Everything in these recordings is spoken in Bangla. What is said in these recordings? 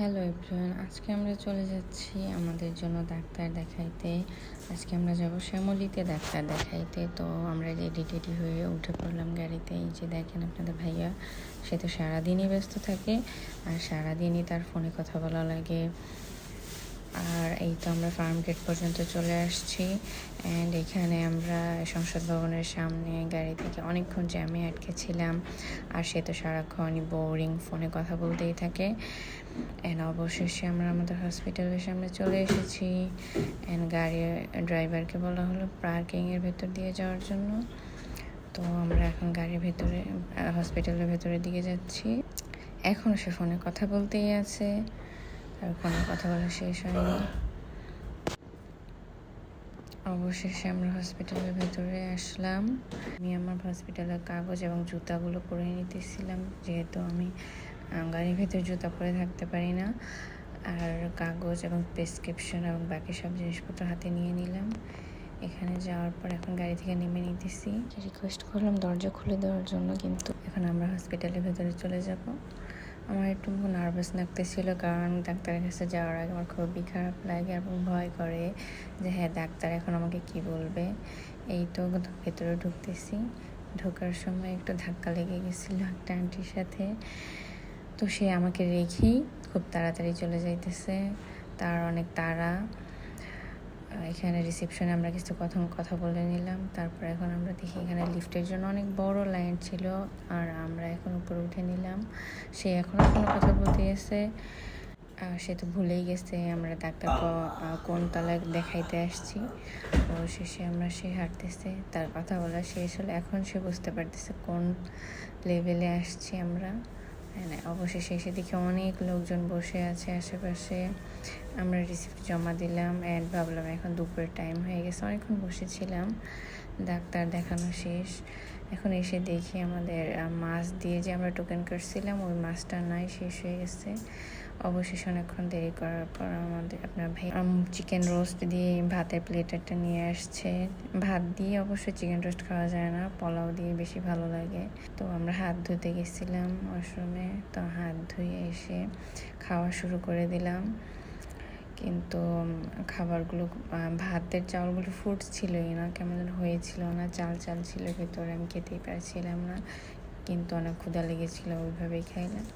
হ্যালো এভরিওয়ান, আজকে আমরা চলে যাচ্ছি আমাদের জন্য ডাক্তার দেখাইতে। আজকে আমরা যাব শ্যামলীতে ডাক্তার দেখাইতে। তো আমরা রেডি হয়ে উঠে পড়লাম গাড়িতে। এই যে দেখেন আপনাদের ভাইয়া, সে তো সারাদিনই ব্যস্ত থাকে আর সারাদিনই তার ফোনে কথা বলা লাগে। আর এই তো আমরা ফার্ম গেট পর্যন্ত চলে আসছি। অ্যান্ড এখানে আমরা সংসদ ভবনের সামনে গাড়ি থেকে অনেকক্ষণ জ্যামে আটকেছিলাম। আর সে তো সারাক্ষণই বোরিং ফোনে কথা বলতেই থাকে। অ্যান্ড অবশেষে আমরা আমাদের হসপিটালের সামনে চলে এসেছি। অ্যান্ড গাড়ির ড্রাইভারকে বলা হলো পার্কিংয়ের ভেতর দিয়ে যাওয়ার জন্য। তো আমরা এখন গাড়ির ভেতরে হসপিটালের ভেতরের দিকে যাচ্ছি। এখন সে ফোনে কথা বলতেই আছে, আর ফোনে কথা বলা শেষ হয়নি। অবশেষে আমরা হসপিটালের ভেতরে আসলাম। আমি আমার হসপিটালের কাগজ এবং জুতাগুলো পরে নিতেছিলাম, যেহেতু আমি গাড়ির ভেতরে জুতা পরে থাকতে পারি না। আর কাগজ এবং প্রেসক্রিপশন এবং বাকি সব জিনিসপত্র হাতে নিয়ে নিলাম। এখানে যাওয়ার পর এখন গাড়ি থেকে নেমে নিতেছি। রিকোয়েস্ট করলাম দরজা খুলে দেওয়ার জন্য, কিন্তু এখন আমরা হসপিটালের ভেতরে চলে যাব। আমার একটু নার্ভাস লাগতেছিল, কারণ ডাক্তারের কাছে যাওয়ার আগে আমার খুবই খারাপ লাগে এবং ভয় করে যে হ্যাঁ ডাক্তার এখন আমাকে কি বলবে। এই তো ভেতরে ঢুকতেছি। ঢোকার সময় একটু ধাক্কা লেগে গেছিলো একটা আন্টির সাথে। তো সে আমাকে রেখেই খুব তাড়াতাড়ি চলে যাইতেছে, তার অনেক তাড়া। এখানে রিসেপশনে আমরা কিছু কথা বলে নিলাম। তারপর এখন আমরা দেখি এখানে লিফটের জন্য অনেক বড় লাইন ছিল, আর আমরা এখন উপরে উঠে নিলাম। সে এখনও কোনো কথা বলতে গেছে, সে তো ভুলেই গেছে আমরা ডাক্তার কোন তলায় দেখাইতে আসছি। তো শেষে সে হাঁটতেছে, তার কথা বলা শেষ হলে এখন সে বুঝতে পারতেছে কোন লেভেলে আসছি আমরা। অবশেষে এসে দেখি অনেক লোকজন বসে আছে আশেপাশে। আমরা রিসিপ্ট জমা দিলাম অ্যান্ড ভাবলাম এখন দুপুরের টাইম হয়ে গেছে, অনেকক্ষণ বসেছিলাম। ডাক্তার দেখানো শেষ। এখন এসে দেখি আমাদের মাছ দিয়ে যে আমরা টোকেন করছিলাম ওই মাছটা নাই, শেষ হয়ে গেছে। অবশেষে অনেকক্ষণ দেরি করার পর আমাদের আপনার ভাই চিকেন রোস্ট দিয়ে ভাতের প্লেটারটা নিয়ে আসছে। ভাত দিয়ে অবশ্যই চিকেন রোস্ট খাওয়া যায় না, পোলাও দিয়ে বেশি ভালো লাগে। তো আমরা হাত ধুতে গেছিলাম ওয়াশরুমে, তো হাত ধুয়ে এসে খাওয়া শুরু করে দিলাম। কিন্তু খাবারগুলো ভাতের চাউলগুলো ফুটছিলই না, কেমন হয়েছিল না, চাল চাল ছিল ভেতরে, আমি খেতেই পারছিলাম না। কিন্তু অনেক ক্ষুধা লেগেছিলো, ওইভাবেই খাইলাম।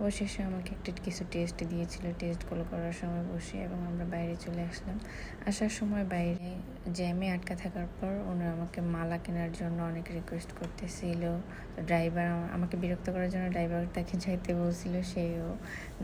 অবশেষে আমাকে কিছু টেস্ট দিয়েছিল, টেস্টগুলো করার সময় বসে এবং আমরা বাইরে চলে আসলাম। আসার সময় বাইরে জ্যামে আটকা থাকার পর ওনারা আমাকে মালা কেনার জন্য অনেক রিকোয়েস্ট করতেছিল। তো ড্রাইভার আমাকে বিরক্ত করার জন্য ড্রাইভার তাকে যাইতে বলছিল, সেও